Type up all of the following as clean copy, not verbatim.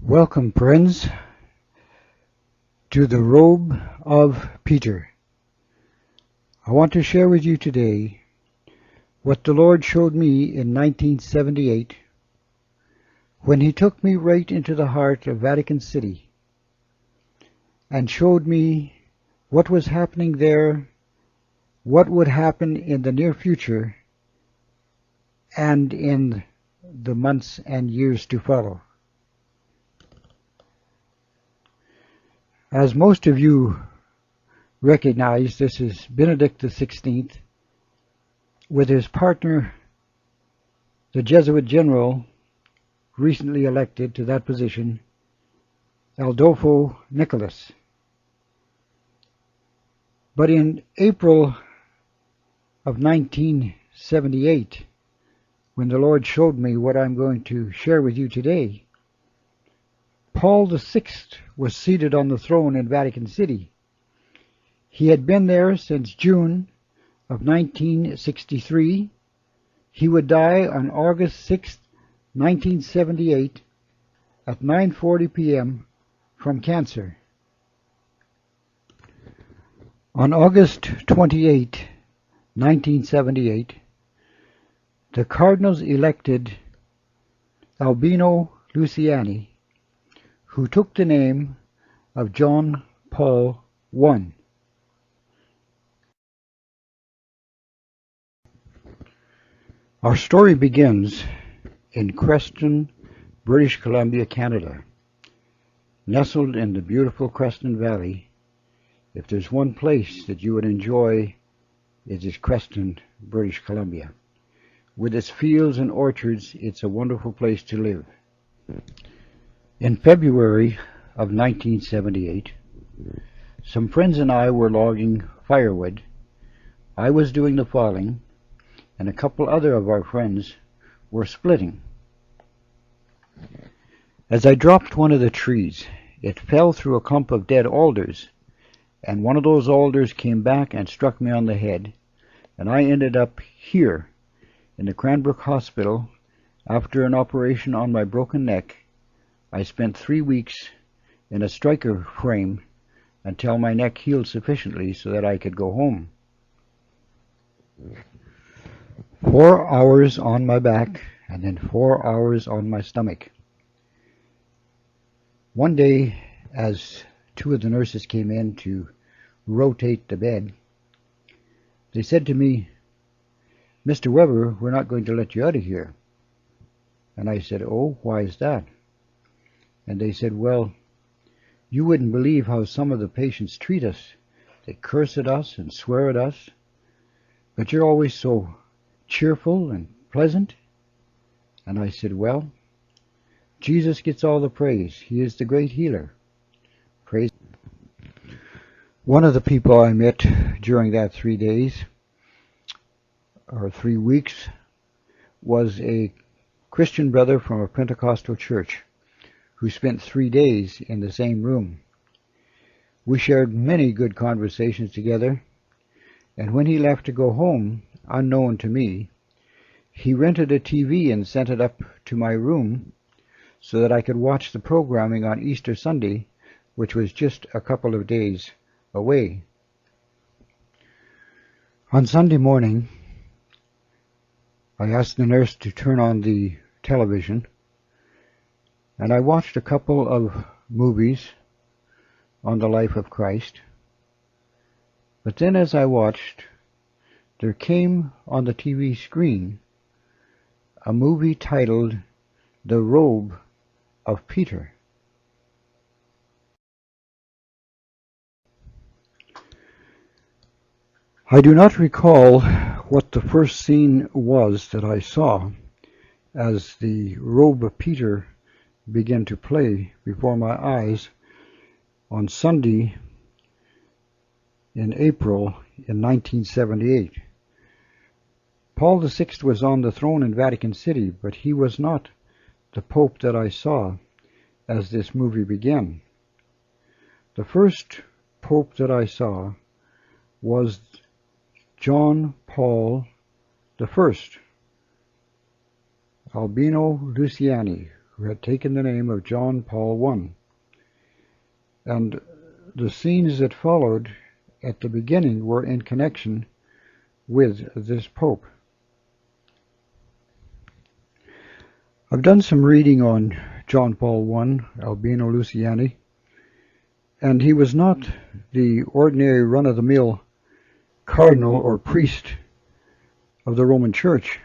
Welcome, friends, to the Robe of Peter. I want to share with you today what the Lord showed me in 1978 when He took me right into the heart of Vatican City and showed me what was happening there, what would happen in the near future, and in the months and years to follow. As most of you recognize, this is Benedict XVI with his partner, the Jesuit general recently elected to that position, Adolfo Nicolas. But in April of 1978, when the Lord showed me what I'm going to share with you today, Paul VI was seated on the throne in Vatican City. He had been there since June of 1963. He would die on August 6, 1978 at 9:40 p.m. from cancer. On August 28, 1978, the cardinals elected Albino Luciani, who took the name of John Paul I. Our story begins in Creston, British Columbia, Canada. Nestled in the beautiful Creston Valley, if there's one place that you would enjoy, it is Creston, British Columbia. With its fields and orchards, it's a wonderful place to live. In February of 1978, some friends and I were logging firewood. I was doing the falling, and a couple other of our friends were splitting. As I dropped one of the trees, it fell through a clump of dead alders, and one of those alders came back and struck me on the head, and I ended up here in the Cranbrook Hospital after an operation on my broken neck. I spent 3 weeks in a striker frame until my neck healed sufficiently so that I could go home. 4 hours on my back and then 4 hours on my stomach. One day, as two of the nurses came in to rotate the bed, they said to me, "Mr. Weber, we're not going to let you out of here." And I said, "Oh, why is that?" And they said, "Well, you wouldn't believe how some of the patients treat us. They curse at us and swear at us, but you're always so cheerful and pleasant." And I said, "Well, Jesus gets all the praise. He is the great healer. Praise." One of the people I met during that 3 days, or 3 weeks, was a Christian brother from a Pentecostal church who spent 3 days in the same room. We shared many good conversations together, and when he left to go home, unknown to me, he rented a TV and sent it up to my room so that I could watch the programming on Easter Sunday, which was just a couple of days away. On Sunday morning, I asked the nurse to turn on the television, and I watched a couple of movies on the life of Christ. But then as I watched, there came on the TV screen a movie titled The Robe of Peter. I do not recall what the first scene was that I saw as the Robe of Peter began to play before my eyes on Sunday in April in 1978. Paul VI was on the throne in Vatican City, but he was not the Pope that I saw as this movie began. The first Pope that I saw was John Paul I, Albino Luciani, who had taken the name of John Paul I. And the scenes that followed at the beginning were in connection with this Pope. I've done some reading on John Paul I, Albino Luciani, and he was not the ordinary run-of-the-mill cardinal or priest of the Roman Church.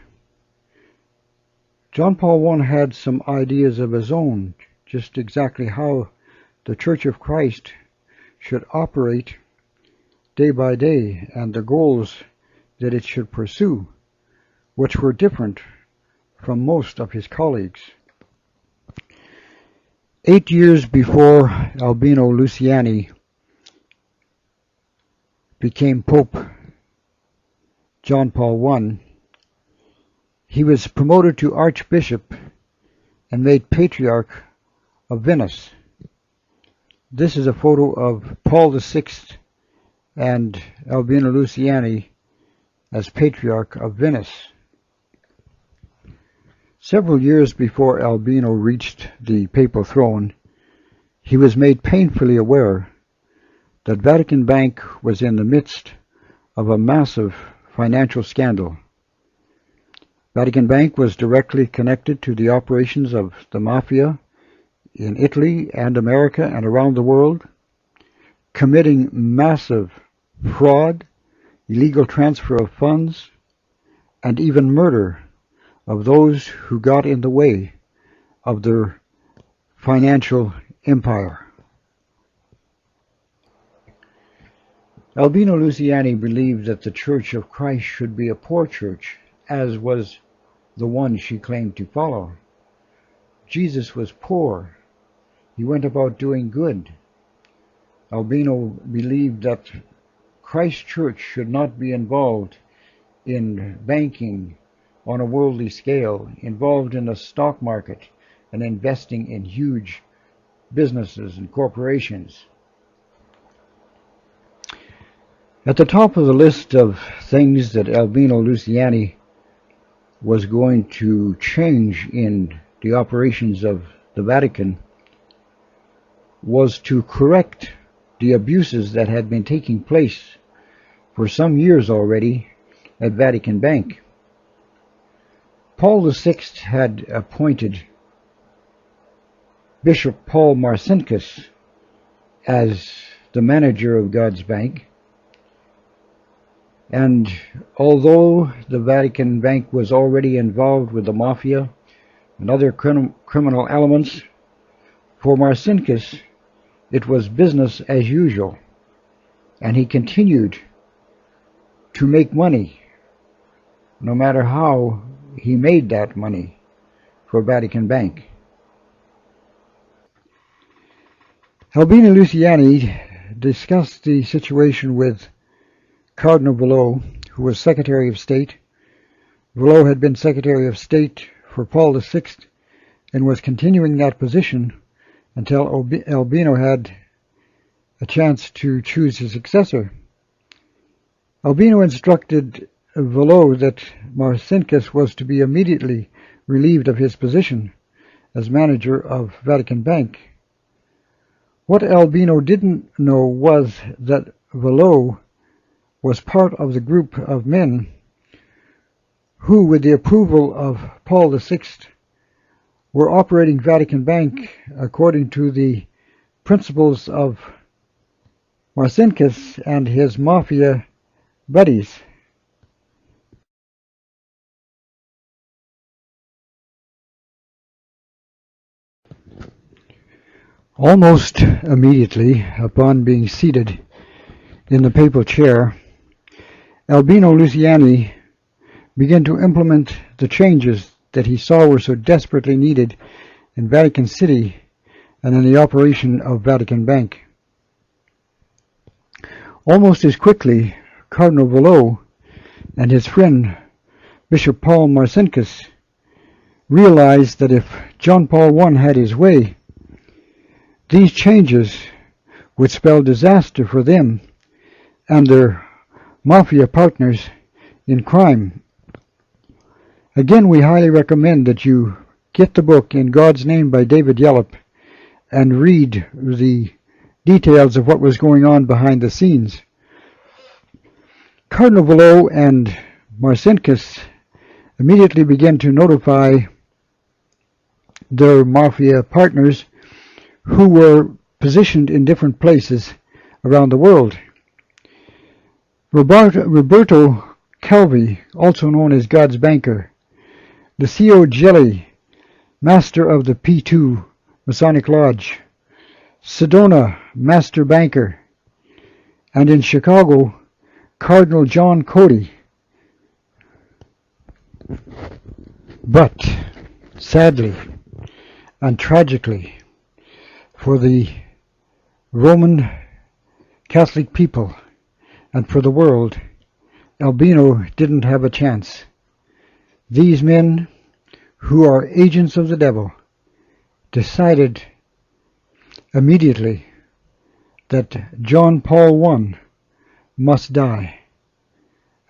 John Paul I had some ideas of his own, just exactly how the Church of Christ should operate day by day, and the goals that it should pursue, which were different from most of his colleagues. 8 years before Albino Luciani became Pope John Paul I, he was promoted to Archbishop and made Patriarch of Venice. This is a photo of Paul VI and Albino Luciani as Patriarch of Venice. Several years before Albino reached the papal throne, he was made painfully aware that Vatican Bank was in the midst of a massive financial scandal. Vatican Bank was directly connected to the operations of the Mafia in Italy and America and around the world, committing massive fraud, illegal transfer of funds, and even murder of those who got in the way of their financial empire. Albino Luciani believed that the Church of Christ should be a poor church, as was the one she claimed to follow. Jesus was poor. He went about doing good. Albino believed that Christ's church should not be involved in banking on a worldly scale, involved in the stock market and investing in huge businesses and corporations. At the top of the list of things that Albino Luciani was going to change in the operations of the Vatican was to correct the abuses that had been taking place for some years already at Vatican Bank. Paul VI had appointed Bishop Paul Marcinkus as the manager of God's Bank, and although the Vatican Bank was already involved with the Mafia and other criminal elements, for Marcinkus it was business as usual, and he continued to make money, no matter how he made that money for Vatican Bank. Albino Luciani discussed the situation with Cardinal Velo, who was Secretary of State. Velo had been Secretary of State for Paul VI and was continuing that position until Albino had a chance to choose his successor. Albino instructed Velo that Marcinkus was to be immediately relieved of his position as manager of Vatican Bank. What Albino didn't know was that Velo was part of the group of men who, with the approval of Paul VI, were operating Vatican Bank according to the principles of Marcinkus and his Mafia buddies. Almost immediately upon being seated in the papal chair, Albino Luciani began to implement the changes that he saw were so desperately needed in Vatican City and in the operation of Vatican Bank. Almost as quickly, Cardinal Velo and his friend Bishop Paul Marcinkus realized that if John Paul I had his way, these changes would spell disaster for them and their Mafia partners in crime. Again, we highly recommend that you get the book In God's Name by David Yallop and read the details of what was going on behind the scenes. Cardinal Velo and Marcinkus immediately began to notify their mafia partners who were positioned in different places around the world. Roberto Calvi, also known as God's Banker, Lucio Gelli, Master of the P2 Masonic Lodge, Sedona, Master Banker, and in Chicago, Cardinal John Cody. But, sadly and tragically, for the Roman Catholic people and for the world, Albino didn't have a chance. These men, who are agents of the devil, decided immediately that John Paul I must die.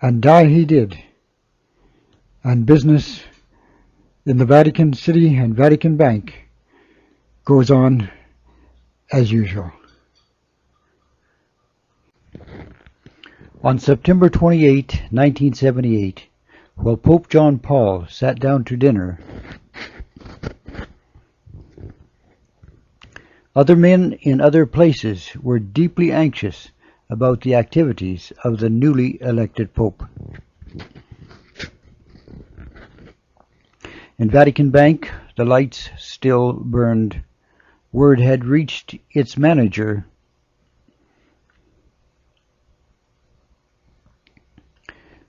And die he did. And business in the Vatican City and Vatican Bank goes on as usual. On September 28, 1978, while Pope John Paul sat down to dinner, other men in other places were deeply anxious about the activities of the newly elected Pope. In Vatican Bank, the lights still burned. Word had reached its manager,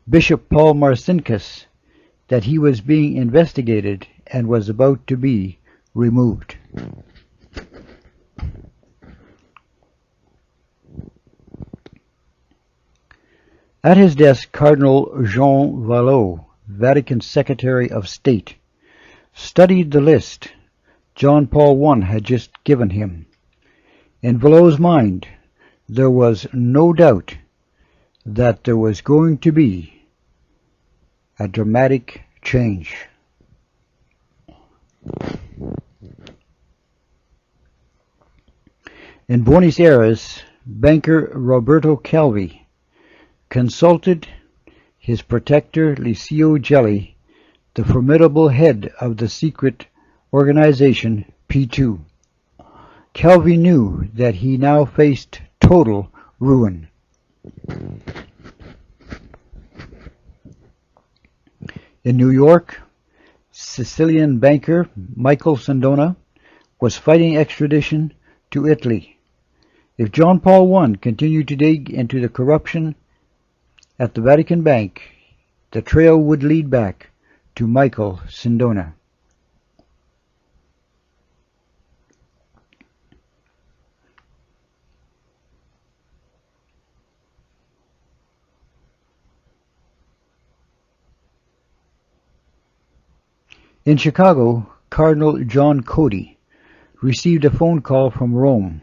Bishop Paul Marcinkus, that he was being investigated and was about to be removed. At his desk, Cardinal Jean Vallot, Vatican Secretary of State, studied the list John Paul I had just given him. In Vallot's mind, there was no doubt that there was going to be a dramatic change. In Buenos Aires, banker Roberto Calvi consulted his protector Lucio Gelli, the formidable head of the secret organization P2. Calvi knew that he now faced total ruin. In New York, Sicilian banker Michael Sindona was fighting extradition to Italy. If John Paul I continued to dig into the corruption at the Vatican Bank, the trail would lead back to Michael Sindona. In Chicago, Cardinal John Cody received a phone call from Rome.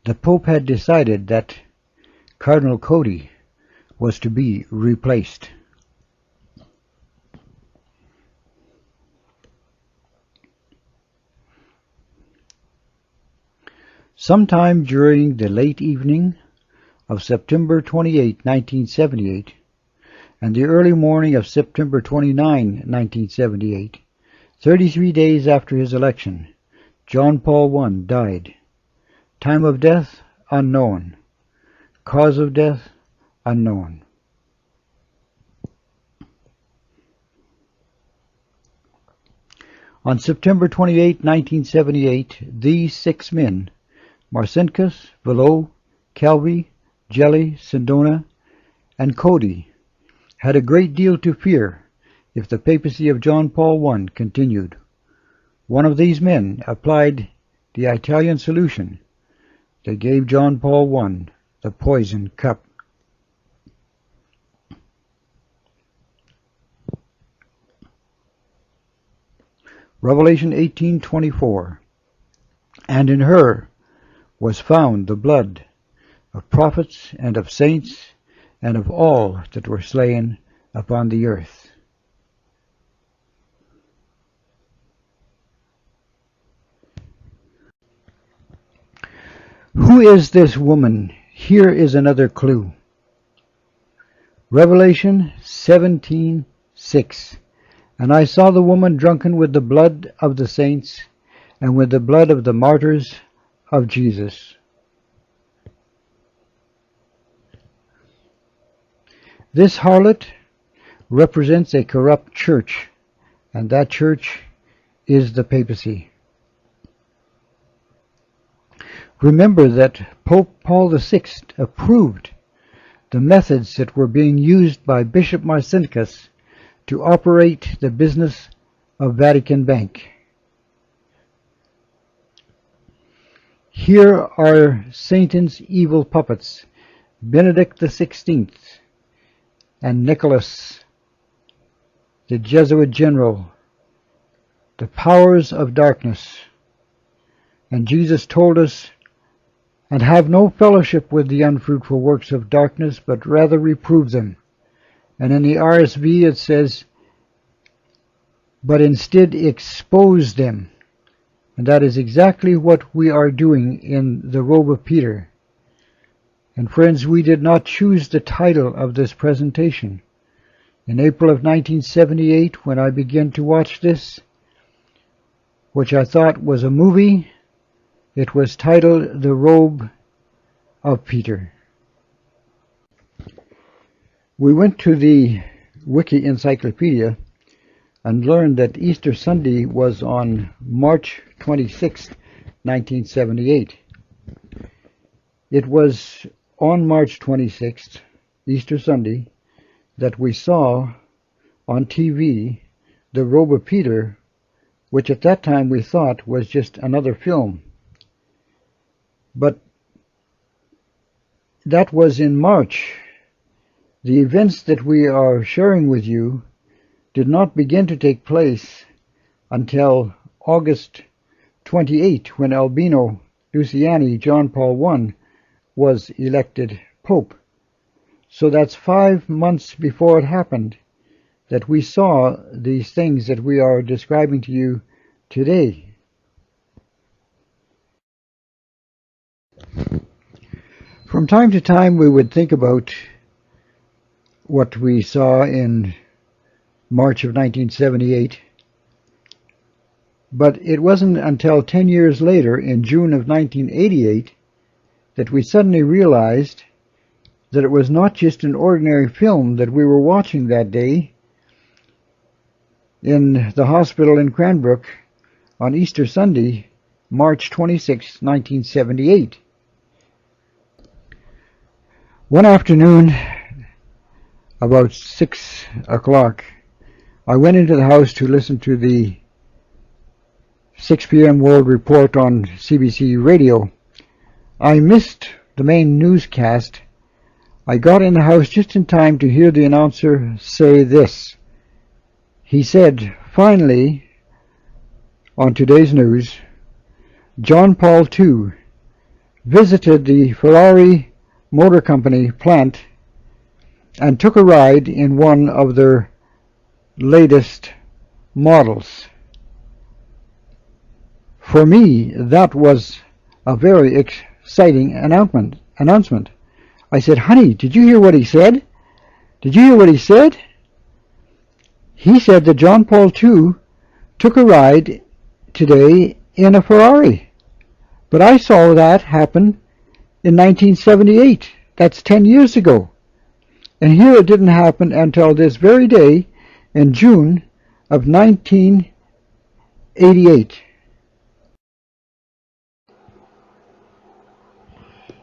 The Pope had decided that Cardinal Cody was to be replaced. Sometime during the late evening of September 28, 1978, and the early morning of September 29, 1978, 33 days after his election, John Paul I died. Time of death unknown. Cause of death unknown. On September 28, 1978, these 6 men, Marcinkus, Vallot, Calvi, Gelli, Sindona, and Cody, had a great deal to fear if the papacy of John Paul I continued. One of these men applied the Italian solution. They gave John Paul I the poison cup. Revelation 18:24. And in her was found the blood of prophets and of saints and of all that were slain upon the earth. Who is this woman? Here is another clue. Revelation 17:6. And I saw the woman drunken with the blood of the saints and with the blood of the martyrs of Jesus. This harlot represents a corrupt church, and that church is the papacy. Remember that Pope Paul VI approved the methods that were being used by Bishop Marcinkus to operate the business of Vatican Bank. Here are Satan's evil puppets, Benedict XVI and Nicholas, the Jesuit general, the powers of darkness. And Jesus told us, and have no fellowship with the unfruitful works of darkness, but rather reprove them. And in the RSV it says, but instead expose them. And that is exactly what we are doing in the Robe of Peter. And friends, we did not choose the title of this presentation. In April of 1978, when I began to watch this, which I thought was a movie, it was titled The Robe of Peter. We went to the Wiki Encyclopedia and learned that Easter Sunday was on March 26, 1978. It was on March 26th, Easter Sunday, that we saw on TV The Robe of Peter, which at that time we thought was just another film. But that was in March. The events that we are sharing with you did not begin to take place until August 28, when Albino Luciani, John Paul I, was elected Pope. So that's 5 months before it happened that we saw these things that we are describing to you today. From time to time we would think about what we saw in March of 1978, but it wasn't until 10 years later, in June of 1988, that we suddenly realized that it was not just an ordinary film that we were watching that day in the hospital in Cranbrook on Easter Sunday, March 26, 1978. One afternoon, about 6 o'clock, I went into the house to listen to the 6 p.m. World Report on CBC Radio. I missed the main newscast. I got in the house just in time to hear the announcer say this. He said, finally, on today's news, John Paul II visited the Ferrari Motor Company plant and took a ride in one of their latest models. For me, that was a very exciting announcement. I said, honey, did you hear what he said? Did you hear what he said? He said that John Paul II took a ride today in a Ferrari. But I saw that happen in 1978. That's 10 years ago. And here it didn't happen until this very day in June of 1988.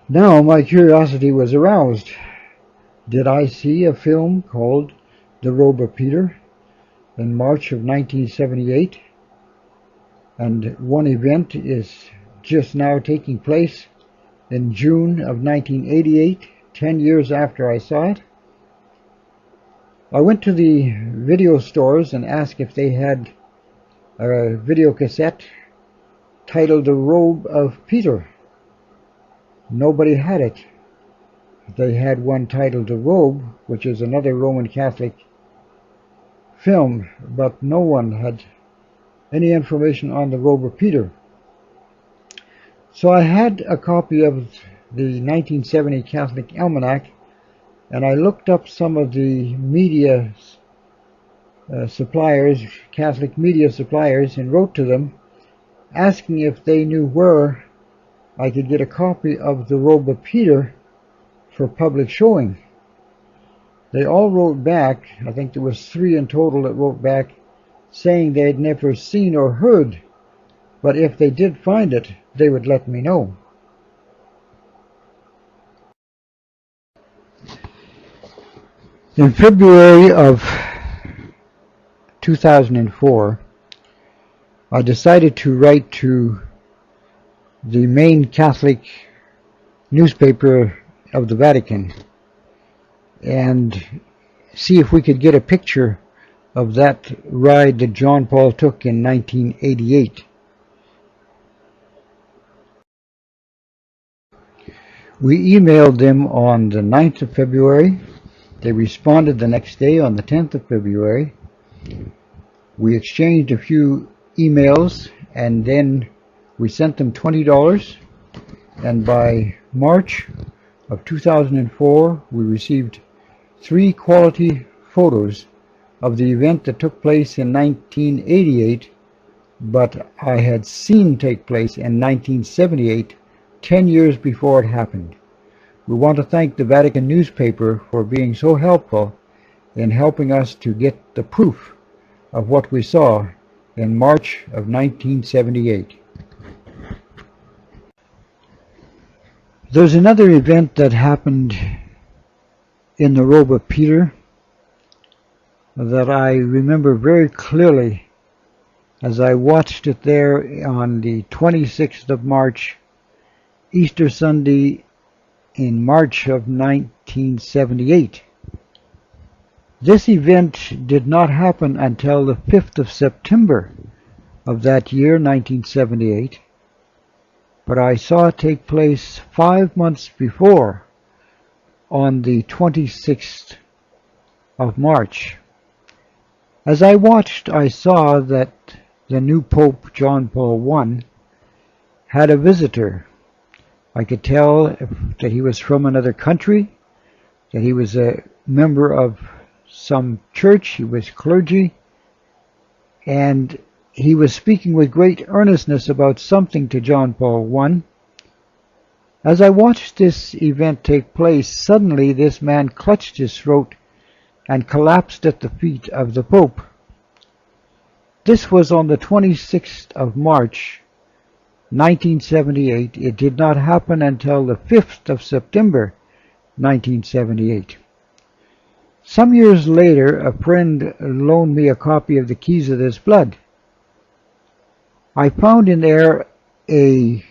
Now my curiosity was aroused. Did I see a film called The Robe of Peter in March of 1978? And one event is just now taking place in June of 1988, 10 years after I saw it. I went to the video stores and asked if they had a video cassette titled The Robe of Peter. Nobody had it. They had one titled The Robe, which is another Roman Catholic film, but no one had any information on The Robe of Peter. So I had a copy of the 1970 Catholic Almanac, and I looked up some of the media suppliers, Catholic media suppliers, and wrote to them asking if they knew where I could get a copy of the Robe of Peter for public showing. They all wrote back, I think there was 3 in total that wrote back, saying they had never seen or heard, but if they did find it, they would let me know. In February of 2004, I decided to write to the main Catholic newspaper of the Vatican and see if we could get a picture of that ride that John Paul took in 1988. We emailed them on the 9th of February. They responded the next day on the 10th of February. We exchanged a few emails and then we sent them $20, and by March of 2004 we received 3 quality photos of the event that took place in 1988, but I had seen take place in 1978, 10 years before it happened. We want to thank the Vatican newspaper for being so helpful in helping us to get the proof of what we saw in March of 1978. There's another event that happened in the Robe of Peter that I remember very clearly as I watched it there on the 26th of March, Easter Sunday in March of 1978. This event did not happen until the 5th of September of that year, 1978, but I saw it take place 5 months before, on the 26th of March. As I watched, I saw that the new Pope, John Paul I, had a visitor. I could tell that he was from another country, that he was a member of some church, he was clergy, and he was speaking with great earnestness about something to John Paul I. As I watched this event take place, suddenly this man clutched his throat and collapsed at the feet of the Pope. This was on the 26th of March, 1978. It did not happen until the 5th of September, 1978. Some years later, a friend loaned me a copy of the Keys of This Blood. I found in there a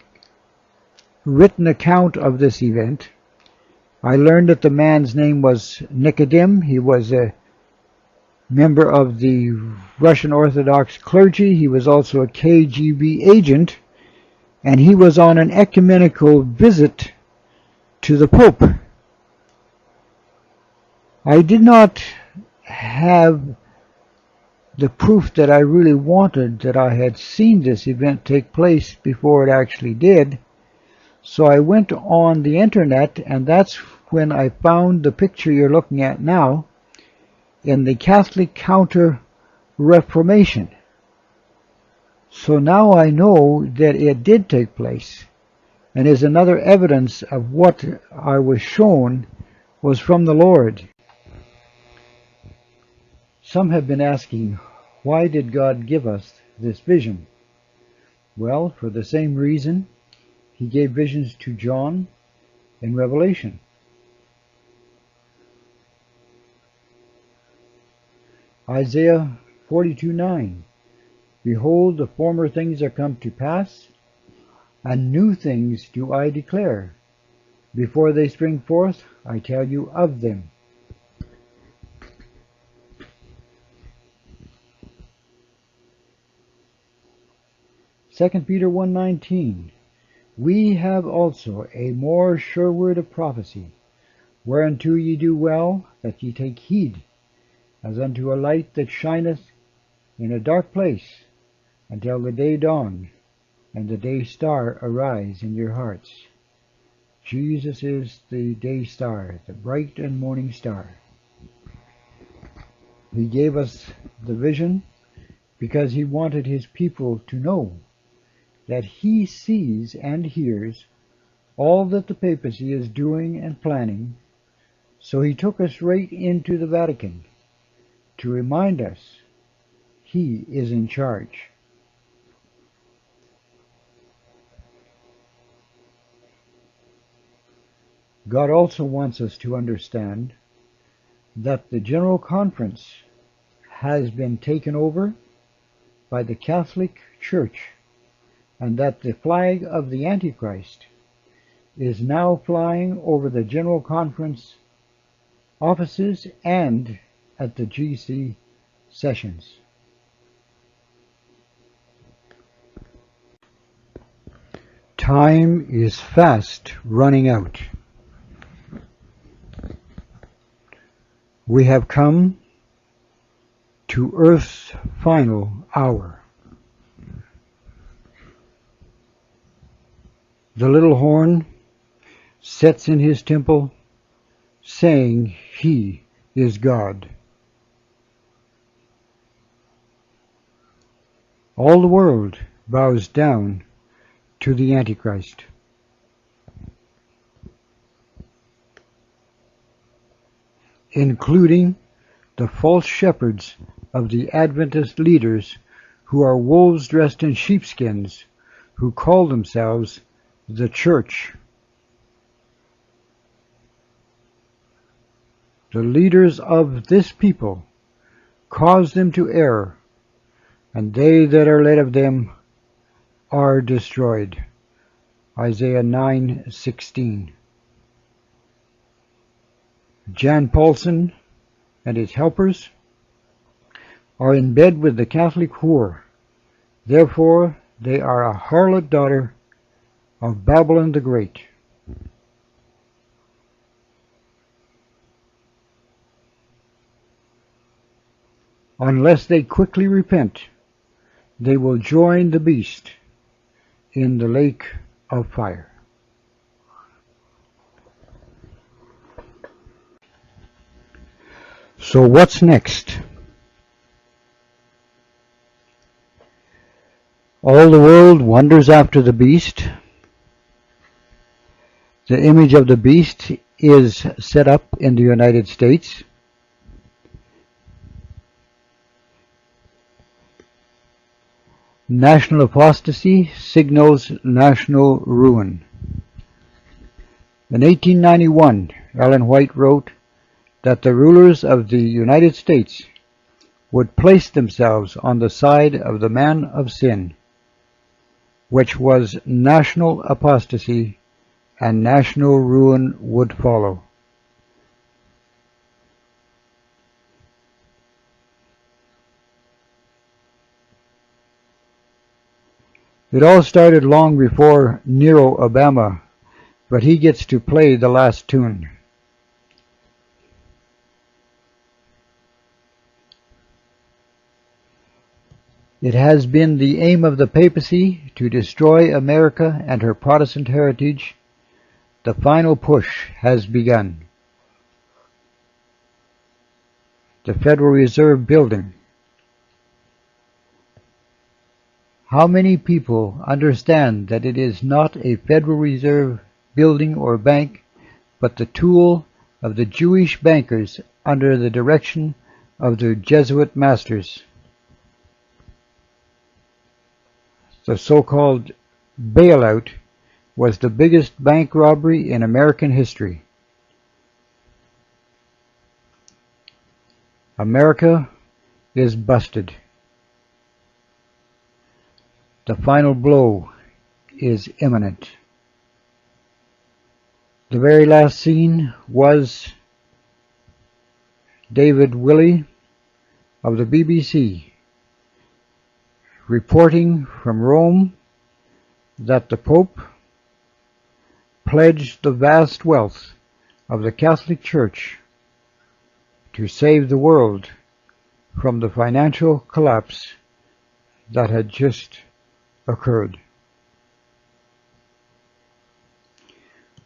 written account of this event. I learned that the man's name was Nicodim. He was a member of the Russian Orthodox clergy. He was also a KGB agent, and he was on an ecumenical visit to the Pope. I did not have the proof that I really wanted that I had seen this event take place before it actually did. So I went on the internet, and that's when I found the picture you're looking at now in the Catholic Counter-Reformation. So now I know that it did take place, and is another evidence of what I was shown was from the Lord. Some have been asking, why did God give us this vision? Well, for the same reason He gave visions to John in Revelation. Isaiah 42:9. Behold, the former things are come to pass, and new things do I declare. Before they spring forth, I tell you of them. Second Peter 1:19. We have also a more sure word of prophecy, whereunto ye do well that ye take heed, as unto a light that shineth in a dark place, until the day dawn, and the day star arise in your hearts. Jesus is the day star, the bright and morning star. He gave us the vision because he wanted his people to know that he sees and hears all that the papacy is doing and planning, so he took us right into the Vatican to remind us he is in charge. God also wants us to understand that the General Conference has been taken over by the Catholic Church, and that the flag of the Antichrist is now flying over the General Conference offices and at the GC sessions. Time is fast running out. We have come to Earth's final hour. The little horn sets in his temple, saying he is God. All the world bows down to the Antichrist. Including the false shepherds of the Adventist leaders who are wolves dressed in sheepskins, who call themselves the Church. The leaders of this people cause them to err, and they that are led of them are destroyed. Isaiah 9:16. Jan Paulson and his helpers are in bed with the Catholic whore. Therefore, they are a harlot daughter of Babylon the Great. Unless they quickly repent, they will join the beast in the lake of fire. So what's next? All the world wonders after the beast. The image of the beast is set up in the United States. National apostasy signals national ruin. In 1891, Ellen White wrote that the rulers of the United States would place themselves on the side of the man of sin, which was national apostasy, and national ruin would follow. It all started long before Nero Obama, but he gets to play the last tune. It has been the aim of the papacy to destroy America and her Protestant heritage. The final push has begun. The Federal Reserve building. How many people understand that it is not a Federal Reserve building or bank, but the tool of the Jewish bankers under the direction of their Jesuit masters? The so-called bailout was the biggest bank robbery in American history. America is busted. The final blow is imminent. The very last scene was David Willey of the BBC reporting from Rome that the Pope pledged the vast wealth of the Catholic Church to save the world from the financial collapse that had just occurred.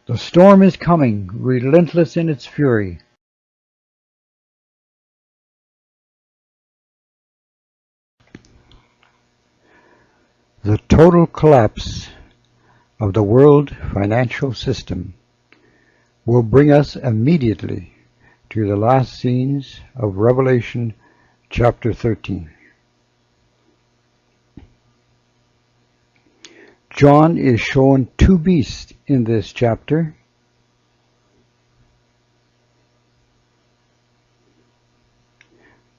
The storm is coming, relentless in its fury. The total collapse of the world financial system will bring us immediately to the last scenes of Revelation chapter 13. John is shown two beasts in this chapter.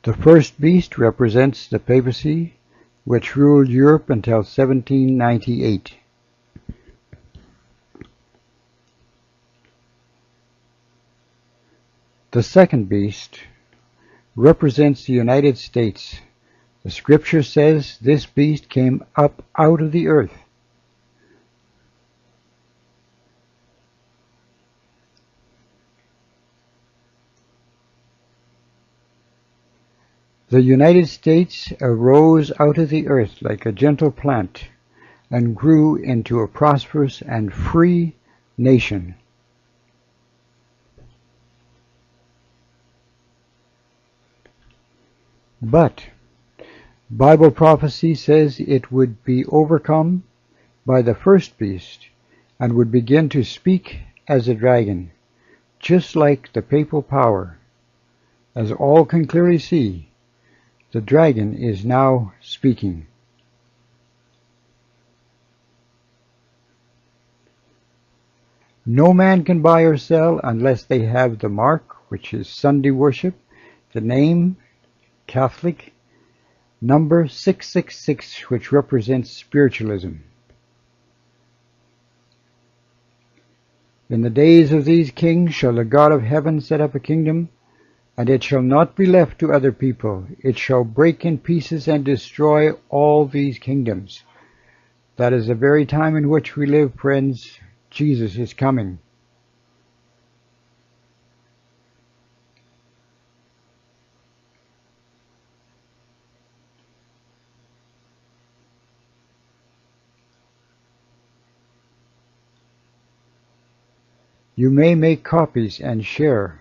The first beast represents the papacy, which ruled Europe until 1798. The second beast represents the United States. The scripture says this beast came up out of the earth. The United States arose out of the earth like a gentle plant and grew into a prosperous and free nation. But Bible prophecy says it would be overcome by the first beast and would begin to speak as a dragon, just like the papal power. As all can clearly see, the dragon is now speaking. No man can buy or sell unless they have the mark, which is Sunday worship, the name, Catholic, number 666, which represents spiritualism. In the days of these kings shall the God of heaven set up a kingdom, and it shall not be left to other people. It shall break in pieces and destroy all these kingdoms. That is the very time in which we live, friends. Jesus is coming. You may make copies and share